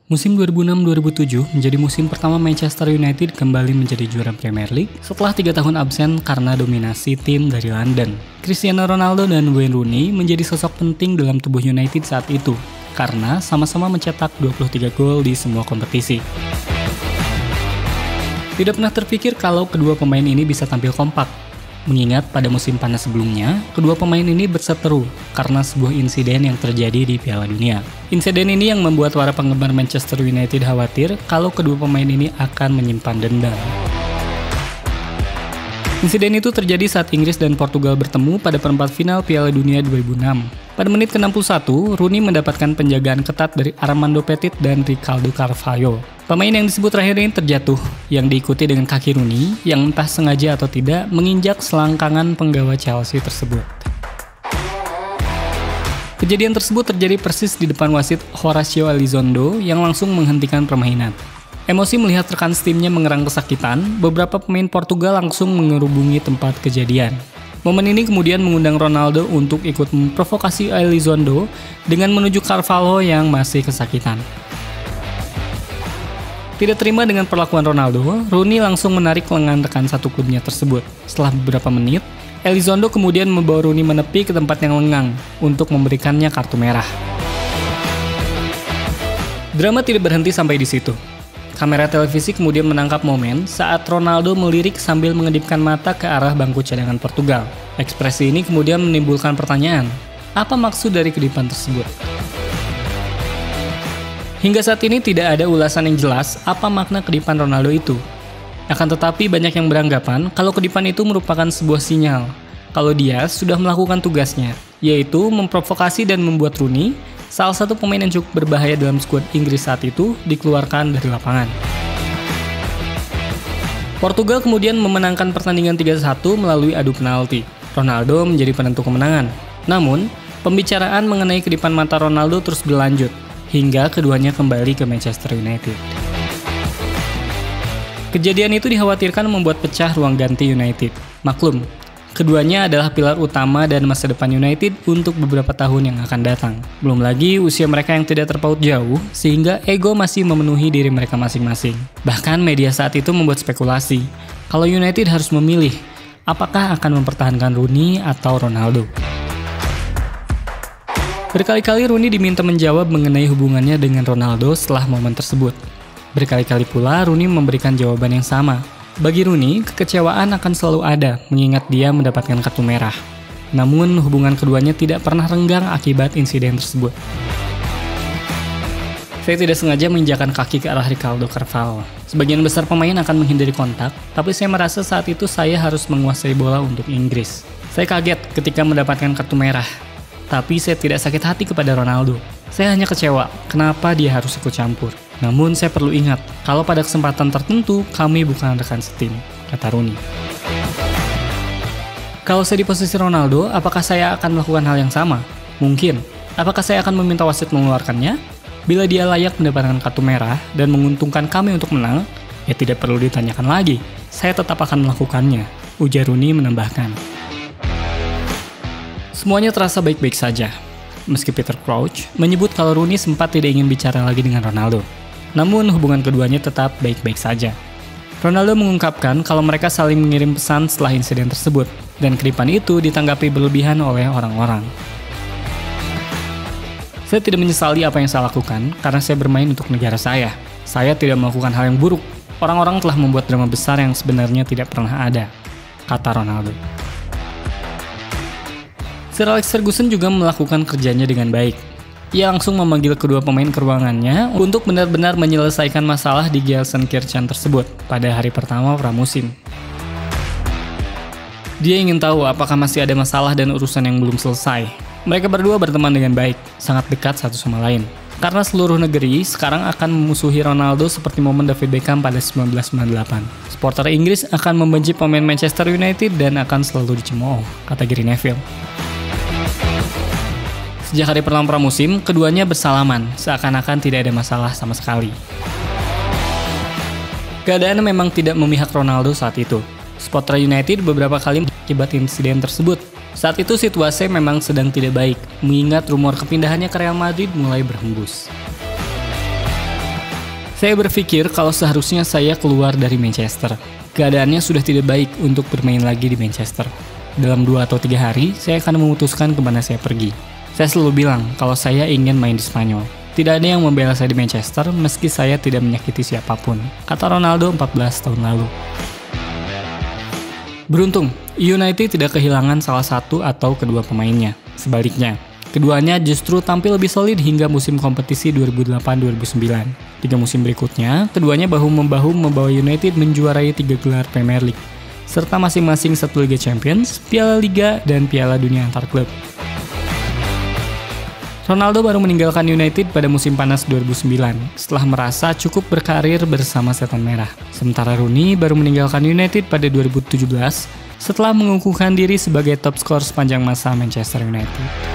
Musim 2006-2007 menjadi musim pertama Manchester United kembali menjadi juara Premier League setelah 3 tahun absen karena dominasi tim dari London. Cristiano Ronaldo dan Wayne Rooney menjadi sosok penting dalam tubuh United saat itu karena sama-sama mencetak 23 gol di semua kompetisi. Tidak pernah terpikir kalau kedua pemain ini bisa tampil kompak. Mengingat pada musim panas sebelumnya, kedua pemain ini berseteru karena sebuah insiden yang terjadi di Piala Dunia. Insiden ini yang membuat para penggemar Manchester United khawatir kalau kedua pemain ini akan menyimpan dendam. Insiden itu terjadi saat Inggris dan Portugal bertemu pada perempat final Piala Dunia 2006. Pada menit ke-61, Rooney mendapatkan penjagaan ketat dari Armando Petit dan Ricardo Carvalho. Pemain yang disebut terakhir ini terjatuh, yang diikuti dengan kaki Rooney yang entah sengaja atau tidak menginjak selangkangan penggawa Chelsea tersebut. Kejadian tersebut terjadi persis di depan wasit Horacio Elizondo yang langsung menghentikan permainan. Emosi melihat rekan timnya mengerang kesakitan, beberapa pemain Portugal langsung mengerubungi tempat kejadian. Momen ini kemudian mengundang Ronaldo untuk ikut memprovokasi Elizondo dengan menunjuk Carvalho yang masih kesakitan. Tidak terima dengan perlakuan Ronaldo, Rooney langsung menarik lengan rekan satu klubnya tersebut. Setelah beberapa menit, Elizondo kemudian membawa Rooney menepi ke tempat yang lengang untuk memberikannya kartu merah. Drama tidak berhenti sampai di situ. Kamera televisi kemudian menangkap momen saat Ronaldo melirik sambil mengedipkan mata ke arah bangku cadangan Portugal. Ekspresi ini kemudian menimbulkan pertanyaan, apa maksud dari kedipan tersebut? Hingga saat ini tidak ada ulasan yang jelas apa makna kedipan Ronaldo itu. Akan tetapi banyak yang beranggapan kalau kedipan itu merupakan sebuah sinyal kalau dia sudah melakukan tugasnya, yaitu memprovokasi dan membuat Rooney, salah satu pemain yang cukup berbahaya dalam skuad Inggris saat itu, dikeluarkan dari lapangan. Portugal kemudian memenangkan pertandingan 3-1 melalui adu penalti. Ronaldo menjadi penentu kemenangan. Namun, pembicaraan mengenai kedipan mata Ronaldo terus berlanjut, hingga keduanya kembali ke Manchester United. Kejadian itu dikhawatirkan membuat pecah ruang ganti United. Maklum, keduanya adalah pilar utama dan masa depan United untuk beberapa tahun yang akan datang. Belum lagi usia mereka yang tidak terpaut jauh, sehingga ego masih memenuhi diri mereka masing-masing. Bahkan media saat itu membuat spekulasi, kalau United harus memilih, apakah akan mempertahankan Rooney atau Ronaldo. Berkali-kali Rooney diminta menjawab mengenai hubungannya dengan Ronaldo setelah momen tersebut. Berkali-kali pula Rooney memberikan jawaban yang sama. Bagi Rooney, kekecewaan akan selalu ada mengingat dia mendapatkan kartu merah. Namun hubungan keduanya tidak pernah renggang akibat insiden tersebut. Saya tidak sengaja menginjakan kaki ke arah Ricardo Carvalho. Sebagian besar pemain akan menghindari kontak, tapi saya merasa saat itu saya harus menguasai bola untuk Inggris. Saya kaget ketika mendapatkan kartu merah. Tapi saya tidak sakit hati kepada Ronaldo. Saya hanya kecewa kenapa dia harus ikut campur. Namun saya perlu ingat, kalau pada kesempatan tertentu kami bukan rekan setim, kata Rooney. Kalau saya di posisi Ronaldo, apakah saya akan melakukan hal yang sama? Mungkin. Apakah saya akan meminta wasit mengeluarkannya? Bila dia layak mendapatkan kartu merah dan menguntungkan kami untuk menang, ya tidak perlu ditanyakan lagi. Saya tetap akan melakukannya, ujar Rooney menambahkan. Semuanya terasa baik-baik saja, meski Peter Crouch menyebut kalau Rooney sempat tidak ingin bicara lagi dengan Ronaldo. Namun hubungan keduanya tetap baik-baik saja. Ronaldo mengungkapkan kalau mereka saling mengirim pesan setelah insiden tersebut, dan kedipan itu ditanggapi berlebihan oleh orang-orang. Saya tidak menyesali apa yang saya lakukan karena saya bermain untuk negara saya. Saya tidak melakukan hal yang buruk. Orang-orang telah membuat drama besar yang sebenarnya tidak pernah ada, kata Ronaldo. Sir Alex Ferguson juga melakukan kerjanya dengan baik. Ia langsung memanggil kedua pemain ke ruangannya untuk benar-benar menyelesaikan masalah di Gelsenkirchen tersebut pada hari pertama pramusim. Dia ingin tahu apakah masih ada masalah dan urusan yang belum selesai. Mereka berdua berteman dengan baik, sangat dekat satu sama lain. Karena seluruh negeri sekarang akan memusuhi Ronaldo seperti momen David Beckham pada 1998. Supporter Inggris akan membenci pemain Manchester United dan akan selalu dicemooh, kata Gary Neville. Sejak hari pertama pramusim, keduanya bersalaman, seakan-akan tidak ada masalah sama sekali. Keadaan memang tidak memihak Ronaldo saat itu. Supporter United beberapa kali akibat insiden tersebut. Saat itu situasi memang sedang tidak baik, mengingat rumor kepindahannya ke Real Madrid mulai berhembus. Saya berpikir kalau seharusnya saya keluar dari Manchester. Keadaannya sudah tidak baik untuk bermain lagi di Manchester. Dalam 2 atau 3 hari, saya akan memutuskan kemana saya pergi. Saya selalu bilang kalau saya ingin main di Spanyol. Tidak ada yang membela saya di Manchester meski saya tidak menyakiti siapapun, kata Ronaldo 14 tahun lalu. Beruntung, United tidak kehilangan salah satu atau kedua pemainnya. Sebaliknya, keduanya justru tampil lebih solid hingga musim kompetisi 2008-2009. 3 musim berikutnya, keduanya bahu-membahu membawa United menjuarai 3 gelar Premier League, serta masing-masing 1 Liga Champions, Piala Liga, dan Piala Dunia antar klub. Ronaldo baru meninggalkan United pada musim panas 2009, setelah merasa cukup berkarir bersama Setan Merah. Sementara Rooney baru meninggalkan United pada 2017, setelah mengukuhkan diri sebagai top skor sepanjang masa Manchester United.